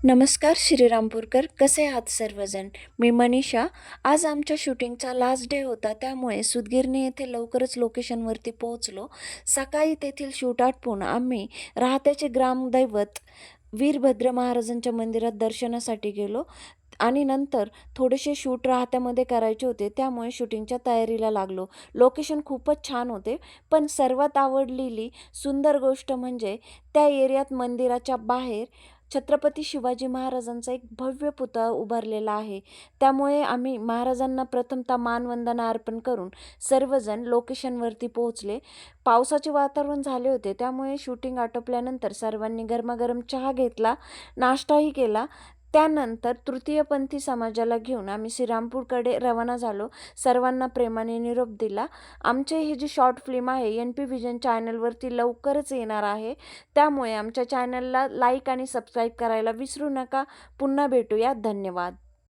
नमस्कार श्रीरामपूरकर, कसे आहात सर्वजण? मी मनीषा. आज आमच्या शूटिंगचा लास्ट डे होता, त्यामुळे सुदगिरणी येथे लवकरच लोकेशनवरती पोहोचलो. सकाळी तेथील शूट आटपून आम्ही राहत्याचे ग्रामदैवत वीरभद्र महाराजांच्या मंदिरात दर्शनासाठी गेलो आणि नंतर थोडेसे शूट राहत्यामध्ये करायचे होते, त्यामुळे शूटिंगच्या तयारीला लागलो. लोकेशन खूपच छान होते, पण सर्वात आवडलेली सुंदर गोष्ट म्हणजे त्या एरियात मंदिराच्या बाहेर छत्रपती शिवाजी महाराजांचा एक भव्य पुतळा उभारलेला आहे. त्यामुळे आम्ही महाराजांना प्रथमतः मानवंदना अर्पण करून सर्वजण लोकेशनवरती पोहोचले. पावसाचे वातावरण झाले होते, त्यामुळे शूटिंग आटोपल्यानंतर सर्वांनी गरमागरम चहा घेतला, नाश्ताही केला. त्यानंतर तृतीयपंथी समाजाला घेऊन आम्ही श्रीरामपूरकडे रवाना झालो. सर्वांना प्रेमाने निरोप दिला. आमचे ही जी शॉर्ट फिल्म आहे NP व्हिजन चॅनलवरती लवकरच येणार आहे, त्यामुळे आमच्या चॅनलला लाईक आणि सबस्क्राईब करायला विसरू नका. पुन्हा भेटूया. धन्यवाद.